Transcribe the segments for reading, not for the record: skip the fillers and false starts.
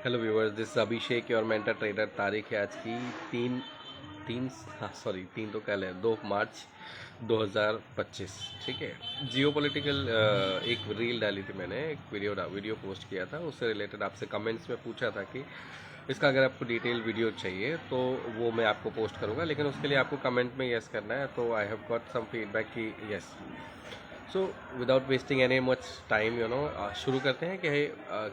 Hello viewers, this अभिषेक और mentor trader. तारीख है आज की तीन तीन हाँ सॉरी, तीन तो कल है, 2 मार्च 2025। ठीक है। जियो पॉलिटिकल एक रील डाली थी मैंने, एक वीडियो पोस्ट किया था, उससे रिलेटेड आपसे कमेंट्स में पूछा था कि इसका अगर आपको डिटेल वीडियो चाहिए तो वो मैं आपको पोस्ट करूँगा, लेकिन उसके लिए आपको कमेंट में यस करना है। तो I have got some feedback कि yes. So without wasting any much time शुरू करते हैं कि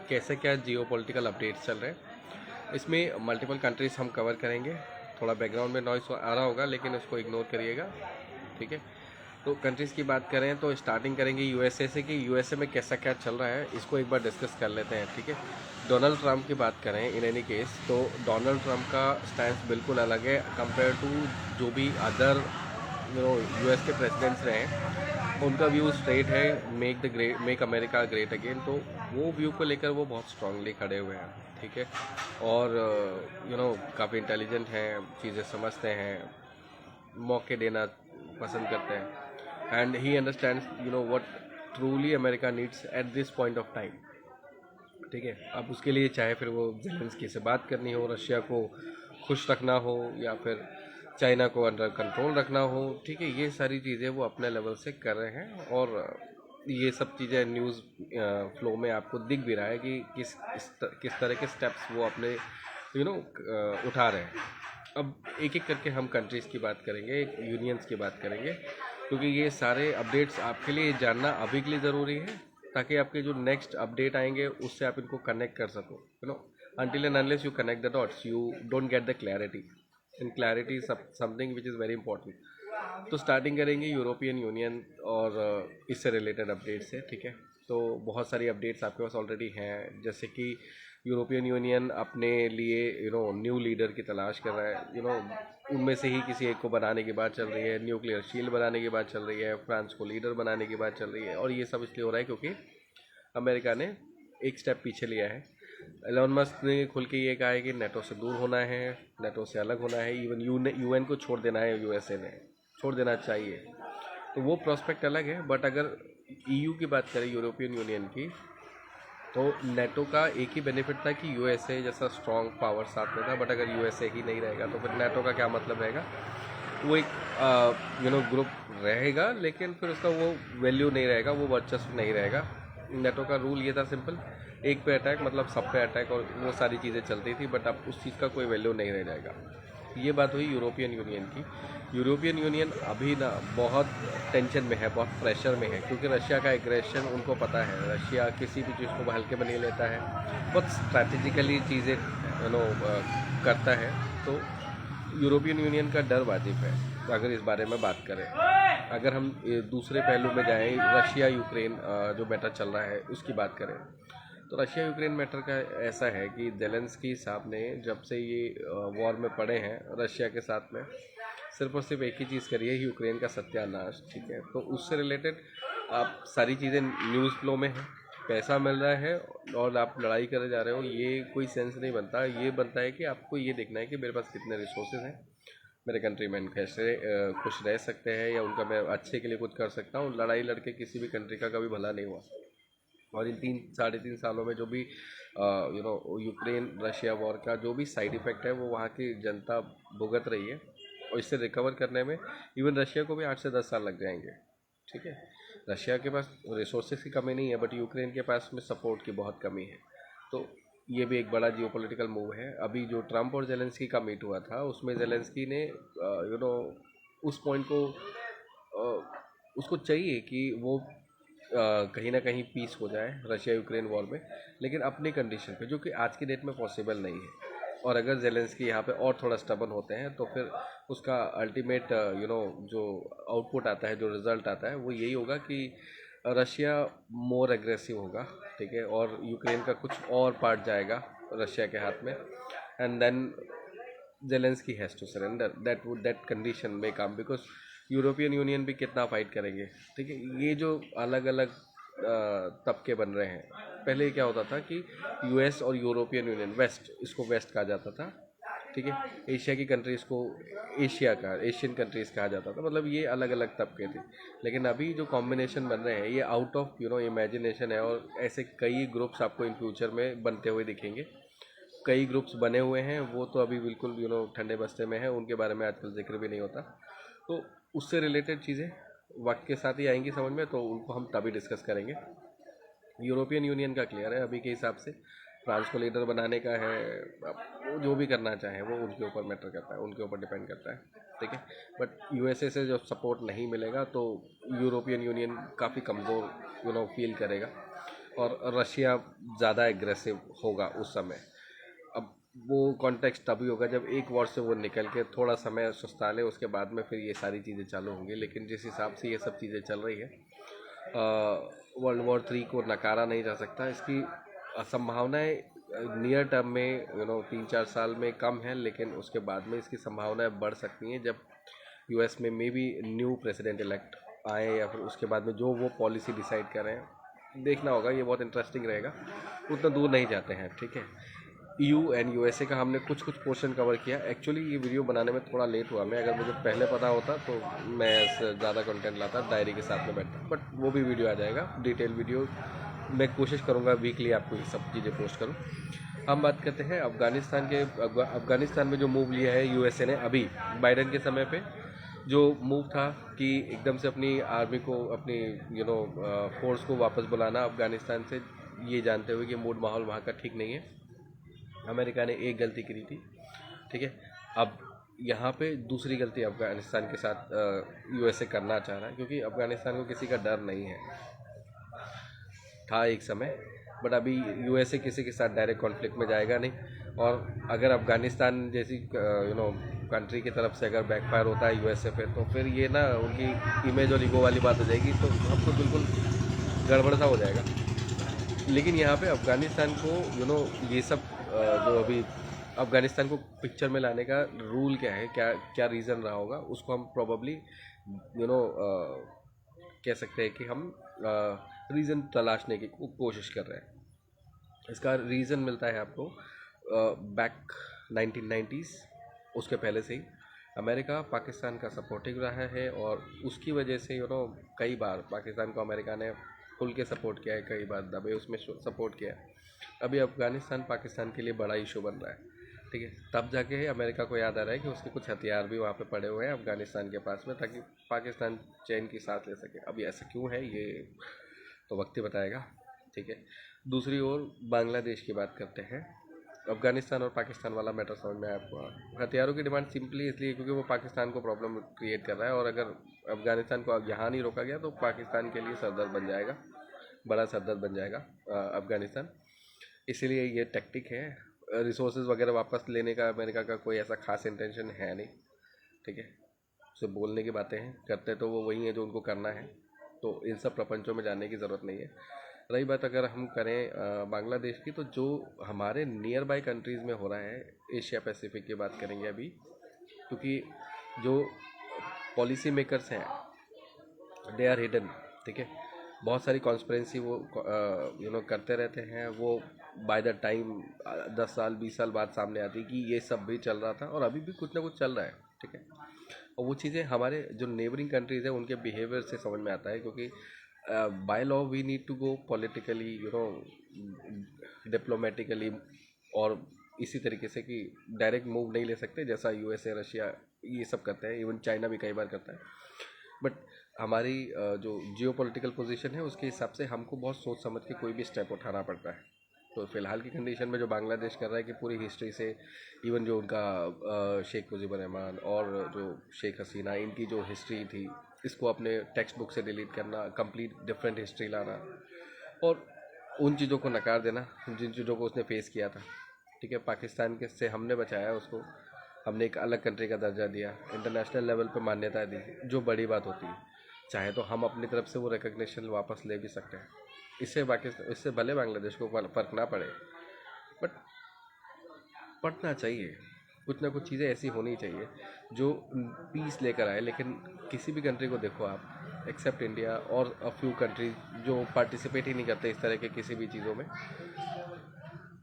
कैसे क्या जियो पॉलिटिकल अपडेट्स चल रहे हैं। इसमें मल्टीपल कंट्रीज हम कवर करेंगे। थोड़ा बैकग्राउंड में नॉइस आ रहा होगा, लेकिन इसको इग्नोर करिएगा। ठीक है। तो कंट्रीज़ की बात करें तो स्टार्टिंग करेंगे यूएसए से कि यूएसए में कैसा क्या चल रहा है, इसको एक बार डिस्कस कर लेते हैं। ठीक है। डोनाल्ड ट्रंप की बात करें इन एनी केस, तो डोनाल्ड ट्रंप का स्टैंड बिल्कुल अलग है कंपेयर टू जो भी अदर यूएस के प्रेसिडेंट्स रहे हैं। उनका व्यू स्ट्रेट है, मेक अमेरिका ग्रेट अगेन। तो वो व्यू को लेकर वो बहुत स्ट्रांगली खड़े हुए हैं। ठीक है। और काफ़ी इंटेलिजेंट हैं, चीज़ें समझते हैं, मौके देना पसंद करते हैं। And he understands what truly America needs at this point of time. ठीक है। अब उसके लिए चाहे फिर वो जेलेंस्की से बात करनी हो, रशिया को खुश रखना हो, या फिर चाइना को अंडर कंट्रोल रखना हो, ठीक है, ये सारी चीज़ें वो अपने लेवल से कर रहे हैं। और ये सब चीज़ें न्यूज़ फ्लो में आपको दिख भी रहा है कि किस तरह के स्टेप्स वो अपने उठा रहे हैं। अब एक एक करके हम कंट्रीज़ की बात करेंगे, यूनियंस की बात करेंगे, क्योंकि ये सारे अपडेट्स आपके लिए जानना अभी के लिए ज़रूरी है, ताकि आपके जो नेक्स्ट अपडेट आएंगे उससे आप इनको कनेक्ट कर सको। until and unless you connect the dots you don't get the clarity, and clarity is something which is very important. तो स्टार्टिंग करेंगे यूरोपियन यूनियन और इससे रिलेटेड अपडेट्स है। ठीक है। तो बहुत सारी अपडेट्स आपके पास ऑलरेडी हैं, जैसे कि यूरोपियन यूनियन अपने लिए न्यू लीडर की तलाश कर रहा है। उनमें से ही किसी एक को बनाने की बात चल रही है, न्यूक्लियर शील्ड बनाने की बात चल रही है, फ्रांस को लीडर बनाने की बात चल रही है। और ये सब इसलिए हो रहा है क्योंकि अमेरिका ने एक स्टेप पीछे लिया है। एलोन मस्क ने खुल के ये कहा है कि नेटो से दूर होना है, नेटो से अलग होना है, इवन यूएन को छोड़ देना है, यूएसए ने छोड़ देना चाहिए। तो वो प्रोस्पेक्ट अलग है। बट अगर ईयू की बात करें, यूरोपियन यूनियन की, तो नेटो का एक ही बेनिफिट था कि यूएसए जैसा स्ट्रॉन्ग पावर साथ में था। बट अगर यूएसए ही नहीं रहेगा तो फिर नेटो का क्या मतलब रहेगा। वो एक ग्रुप रहेगा, लेकिन फिर उसका वो वैल्यू नहीं रहेगा, वो वर्चस्व नहीं रहेगा। नेटो का रूल ये था सिंपल, एक पे अटैक मतलब सब पे अटैक, और वो सारी चीज़ें चलती थी। बट अब उस चीज़ का कोई वैल्यू नहीं रह जाएगा। ये बात हुई यूरोपियन यूनियन की। यूरोपियन यूनियन अभी ना बहुत टेंशन में है, बहुत प्रेशर में है, क्योंकि रशिया का एग्रेशन उनको पता है। रशिया किसी भी चीज़ को हल्के में नहीं लेता है, बहुत स्ट्रैटेजिकली चीज़ें करता है। तो यूरोपियन यूनियन का डर वाजिब है। तो अगर इस बारे में बात करें, अगर हम दूसरे पहलू में जाएं, रशिया यूक्रेन जो मैटर चल रहा है उसकी बात करें, तो रशिया यूक्रेन मैटर का ऐसा है कि जेलेंस्की साहब ने जब से ये वॉर में पड़े हैं रशिया के साथ में, सिर्फ और सिर्फ एक ही चीज़ करी है, यूक्रेन का सत्यानाश। ठीक है। तो उससे रिलेटेड आप सारी चीज़ें न्यूज़ फ्लो में है, पैसा मिल रहा है और आप लड़ाई करे जा रहे हो, ये कोई सेंस नहीं बनता। ये बनता है कि आपको ये देखना है कि मेरे पास कितने रिसोर्सेज हैं, मेरे कंट्रीमैन कैसे खुश रह सकते हैं, या उनका मैं अच्छे के लिए कुछ कर सकता हूँ। लड़ाई लड़के किसी भी कंट्री का कभी भला नहीं हुआ। और इन 3 साढ़े 3 सालों में जो भी यूक्रेन रशिया वॉर का जो भी साइड इफ़ेक्ट है वो वहाँ की जनता भुगत रही है। और इससे रिकवर करने में इवन रशिया को भी 8 से 10 साल लग जाएंगे। ठीक है। रशिया के पास रिसोर्सेज की कमी नहीं है, बट यूक्रेन के पास में सपोर्ट की बहुत कमी है। तो ये भी एक बड़ा जियोपॉलिटिकल मूव है। अभी जो ट्रंप और जेलेंस्की का मीट हुआ था, उसमें जेलेंस्की ने उस पॉइंट को उसको चाहिए कि वो कहीं ना कहीं पीस हो जाए रशिया यूक्रेन वॉर में, लेकिन अपनी कंडीशन पे, जो कि आज की डेट में पॉसिबल नहीं है। और अगर जेलेंस्की यहाँ पे और थोड़ा स्टबन होते हैं तो फिर उसका अल्टीमेट जो आउटपुट आता है, जो रिजल्ट आता है, वो यही होगा कि रशिया मोर एग्रेसिव होगा। ठीक है। और यूक्रेन का कुछ और पार्ट जाएगा रशिया के हाथ में, and then Zelensky has to surrender. That condition में कम, बिकॉज यूरोपियन यूनियन भी कितना फाइट करेंगे। ठीक है। ये जो अलग अलग तबके बन रहे हैं, पहले क्या होता था कि यूएस और यूरोपियन यूनियन, वेस्ट, इसको वेस्ट कहा जाता था। ठीक है। एशिया की कंट्रीज़ को एशियन कंट्रीज़ कहा जाता था। मतलब ये अलग अलग तबके थे। लेकिन अभी जो कॉम्बिनेशन बन रहे हैं ये आउट ऑफ इमेजिनेशन है, और ऐसे कई ग्रुप्स आपको इन फ्यूचर में बनते हुए दिखेंगे। कई ग्रुप्स बने हुए हैं, वो तो अभी बिल्कुल ठंडे बस्ते में है, उनके बारे में आजकल जिक्र भी नहीं होता। तो उससे रिलेटेड चीज़ें वक्त के साथ ही आएंगी समझ में, तो उनको हम तभी डिस्कस करेंगे। यूरोपियन यूनियन का क्लियर है अभी के हिसाब से, फ्रांस को लीडर बनाने का है। अब वो जो भी करना चाहे वो उनके ऊपर मैटर करता है, उनके ऊपर डिपेंड करता है, ठीक है। बट यूएसए से जब सपोर्ट नहीं मिलेगा तो यूरोपियन यूनियन काफ़ी कमज़ोर फील करेगा, और रशिया ज़्यादा एग्रेसिव होगा उस समय। अब वो कॉन्टेक्स्ट तभी होगा जब एक वॉर से वो निकल के थोड़ा समय सुस्ता ले, उसके बाद में फिर ये सारी चीज़ें चालू होंगी। लेकिन जिस हिसाब से ये सब चीज़ें चल रही है, वर्ल्ड वॉर 3 को नकारा नहीं जा सकता। इसकी संभावनाएं नियर टर्म में 3-4 साल में कम है, लेकिन उसके बाद में इसकी संभावनाएं बढ़ सकती हैं जब यूएस में may be new president elect आए, या फिर उसके बाद में जो वो पॉलिसी डिसाइड करें। देखना होगा, ये बहुत इंटरेस्टिंग रहेगा। उतना दूर नहीं जाते हैं, ठीक है। EU एंड यूएसए का हमने कुछ कुछ पोर्शन कवर किया। एक्चुअली ये वीडियो बनाने में थोड़ा लेट हुआ मैं, अगर मुझे पहले पता होता तो मैं ज़्यादा कंटेंट लाता, डायरी के साथ में बैठता, बट वो भी वीडियो आ जाएगा, डिटेल वीडियो। मैं कोशिश करूँगा वीकली आपको ये सब चीज़ें पोस्ट करूँ। हम बात करते हैं अफ़गानिस्तान के। अफ़गानिस्तान में जो मूव लिया है यूएसए ने अभी बाइडन के समय पे, जो मूव था कि एकदम से अपनी आर्मी को, अपनी फोर्स को वापस बुलाना अफ़गानिस्तान से, ये जानते हुए कि मूड माहौल वहाँ का ठीक नहीं है, अमेरिका ने एक गलती करी थी, ठीक है। अब यहाँ पे दूसरी गलती अफ़गानिस्तान के साथ यूएसए करना चाह रहा है, क्योंकि अफ़गानिस्तान को किसी का डर नहीं है, था एक समय। बट अभी यूएसए किसी के साथ डायरेक्ट कॉन्फ्लिक्ट में जाएगा नहीं। और अगर अफ़गानिस्तान जैसी कंट्री की तरफ से अगर बैकफायर होता है यूएसए पे, तो फिर ये ना उनकी इमेज और ईगो वाली बात हो जाएगी, तो हमको बिल्कुल गड़बड़ सा हो जाएगा। लेकिन यहाँ पे अफ़गानिस्तान को ये सब जो अभी अफ़गानिस्तान को पिक्चर में लाने का रूल क्या है, क्या क्या रीज़न रहा होगा, उसको हम प्रोबेबली कह सकते हैं कि हम रीज़न तलाशने की कोशिश कर रहे हैं। इसका रीज़न मिलता है आपको बैक 1990s, उसके पहले से ही अमेरिका पाकिस्तान का सपोर्टिव रहा है, और उसकी वजह से कई बार पाकिस्तान को अमेरिका ने खुल के सपोर्ट किया है, कई बार दबे उसमें सपोर्ट किया है। अभी अफ़गानिस्तान पाकिस्तान के लिए बड़ा इशू बन रहा है, ठीक है। तब जाके अमेरिका को याद आ रहा है कि उसके कुछ हथियार भी वहाँ पे पड़े हुए हैं अफ़गानिस्तान के पास में, ताकि पाकिस्तान चैन की सांस ले सके। अभी ऐसा क्यों है ये तो वक्त ही बताएगा, ठीक है। दूसरी ओर बांग्लादेश की बात करते हैं। अफ़गानिस्तान और पाकिस्तान वाला मैटर समझ में आया आपको। हथियारों की डिमांड सिंपली इसलिए क्योंकि वो पाकिस्तान को प्रॉब्लम क्रिएट कर रहा है, और अगर अफ़गानिस्तान को अब यहाँ नहीं रोका गया तो पाकिस्तान के लिए सरदर्द बन जाएगा, बड़ा सरदर्द बन जाएगा अफ़गानिस्तान। इसीलिए ये टैक्टिक है। रिसोर्सेज वगैरह वापस लेने का अमेरिका का कोई ऐसा खास इंटेंशन है नहीं, ठीक है। सिर्फ बोलने की बातें हैं, करते तो वो वही है जो उनको करना है, तो इन सब प्रपंचों में जाने की ज़रूरत नहीं है। रही बात अगर हम करें बांग्लादेश की, तो जो हमारे नियर बाय कंट्रीज़ में हो रहा है, एशिया पैसिफिक की बात करेंगे अभी, क्योंकि जो पॉलिसी मेकर्स हैं दे आर हिडन, ठीक है। बहुत सारी कॉन्स्पिरेंसी वो करते रहते हैं, वो बाय द टाइम 10 साल 20 साल बाद सामने आती है कि ये सब भी चल रहा था, और अभी भी कुछ ना कुछ चल रहा है, ठीक है। और वो चीज़ें हमारे जो नेबरिंग कंट्रीज़ है उनके बिहेवियर से समझ में आता है, क्योंकि by law we need to go politically, diplomatically, और इसी तरीके से कि डायरेक्ट मूव नहीं ले सकते जैसा यूएसए रशिया ये सब करते हैं, इवन चाइना भी कई बार करता है। बट हमारी जो जियो पोलिटिकल पोजिशन है उसके हिसाब से हमको बहुत सोच समझ के कोई भी स्टेप उठाना पड़ता है। तो फिलहाल की कंडीशन में जो बांग्लादेश कर रहा है कि पूरी हिस्ट्री से, इवन जो उनका शेख मुजीबुर रहमान और जो शेख हसीना, इनकी जो हिस्ट्री थी, इसको अपने टेक्स्ट बुक से डिलीट करना, कंप्लीट डिफरेंट हिस्ट्री लाना, और उन चीज़ों को नकार देना जिन चीज़ों को उसने फेस किया था, ठीक है। पाकिस्तान के से हमने बचाया उसको, हमने एक अलग कंट्री का दर्जा दिया, इंटरनेशनल लेवल पे मान्यता दी, जो बड़ी बात होती है। चाहे तो हम अपनी तरफ से वो रिकग्निशन वापस ले भी सकते हैं, इससे भले बांग्लादेश को फ़र्क ना पड़े, बट पड़ना चाहिए। कुछ ना कुछ चीज़ें ऐसी होनी चाहिए जो पीस लेकर आए। लेकिन किसी भी कंट्री को देखो आप, एक्सेप्ट इंडिया और अ फ्यू कंट्रीज जो पार्टिसिपेट ही नहीं करते इस तरह के किसी भी चीज़ों में,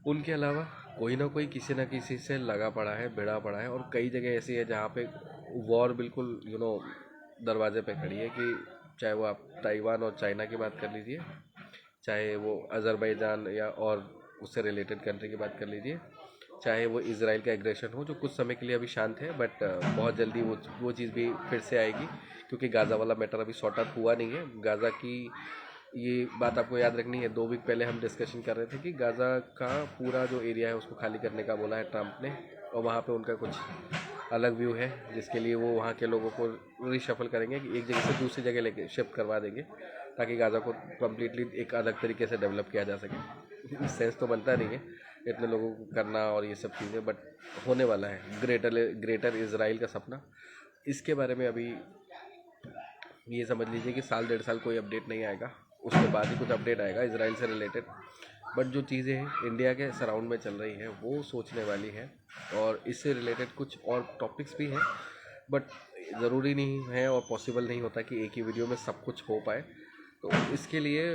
उनके अलावा कोई ना कोई किसी ना किसी से लगा पड़ा है, भिड़ा पड़ा है। और कई जगह ऐसी है जहाँ पे वॉर बिल्कुल दरवाजे पे खड़ी है, कि चाहे वो आप ताइवान और चाइना की बात कर लीजिए, चाहे वो अज़रबैजान या और उससे रिलेटेड कंट्री की बात कर लीजिए, चाहे वो इसराइल का एग्रेशन हो जो कुछ समय के लिए अभी शांत है, बट बहुत जल्दी वो चीज़ भी फिर से आएगी, क्योंकि गाज़ा वाला मैटर अभी सॉर्ट आउट हुआ नहीं है। गाज़ा की ये बात आपको याद रखनी है, 2 वीक पहले हम डिस्कशन कर रहे थे कि गाज़ा का पूरा जो एरिया है उसको खाली करने का बोला है ट्रंप ने, और वहाँ पे उनका कुछ अलग व्यू है, जिसके लिए वो वहाँ के लोगों को रिशफल करेंगे कि एक जगह से दूसरी जगह लेके शिफ्ट करवा देंगे, ताकि गाज़ा को कम्प्लीटली एक अलग तरीके से डेवलप किया जा सके। सेंस तो बनता नहीं है इतने लोगों को करना और ये सब चीज़ें, बट होने वाला है ग्रेटर इजराइल का सपना। इसके बारे में अभी ये समझ लीजिए कि साल 1.5 साल कोई अपडेट नहीं आएगा, उसके बाद ही कुछ अपडेट आएगा इसराइल से रिलेटेड। बट जो चीज़ें हैं इंडिया के सराउंड में चल रही हैं वो सोचने वाली है, और इससे रिलेटेड कुछ और टॉपिक्स भी हैं, बट ज़रूरी नहीं है और पॉसिबल नहीं होता कि एक ही वीडियो में सब कुछ हो पाए। तो इसके लिए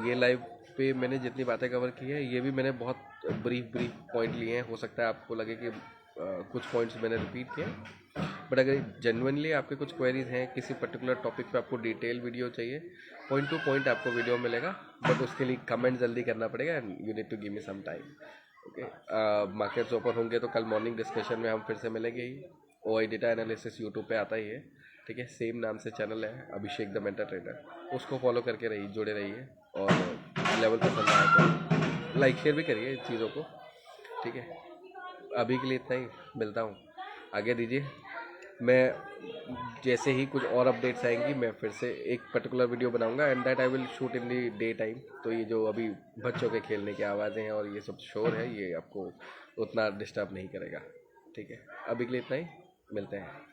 ये लाइव पे मैंने जितनी बातें कवर की है, ये भी मैंने बहुत ब्रीफ पॉइंट लिए हैं। हो सकता है आपको लगे कि कुछ पॉइंट्स मैंने रिपीट किए, बट अगर जेन्युइनली आपके कुछ क्वेरीज हैं किसी पर्टिकुलर टॉपिक पे, आपको डिटेल वीडियो चाहिए, पॉइंट टू पॉइंट आपको वीडियो मिलेगा, बट उसके लिए कमेंट जल्दी करना पड़ेगा and you need to give me some time. Okay, markets open होंगे तो कल मॉर्निंग डिस्कशन में हम फिर से मिलेंगे ही। OI डेटा एनालिसिस यूट्यूब पे आता ही है, ठीक है, सेम नाम से चैनल है अभिषेक द मेंटर ट्रेडर, उसको फॉलो करके रहिए, जुड़े रहिए, और लेवल पसंद आए तो लाइक शेयर भी करिए इन चीज़ों को, ठीक है। अभी के लिए इतना ही, मिलता हूँ, आगे दीजिए। मैं जैसे ही कुछ और अपडेट्स आएंगी मैं फिर से एक पर्टिकुलर वीडियो बनाऊंगा, and that I will shoot in the day time. तो ये जो अभी बच्चों के खेलने की आवाज़ें हैं और ये सब शोर है, ये आपको उतना डिस्टर्ब नहीं करेगा, ठीक है। अभी के लिए इतना ही, मिलते हैं।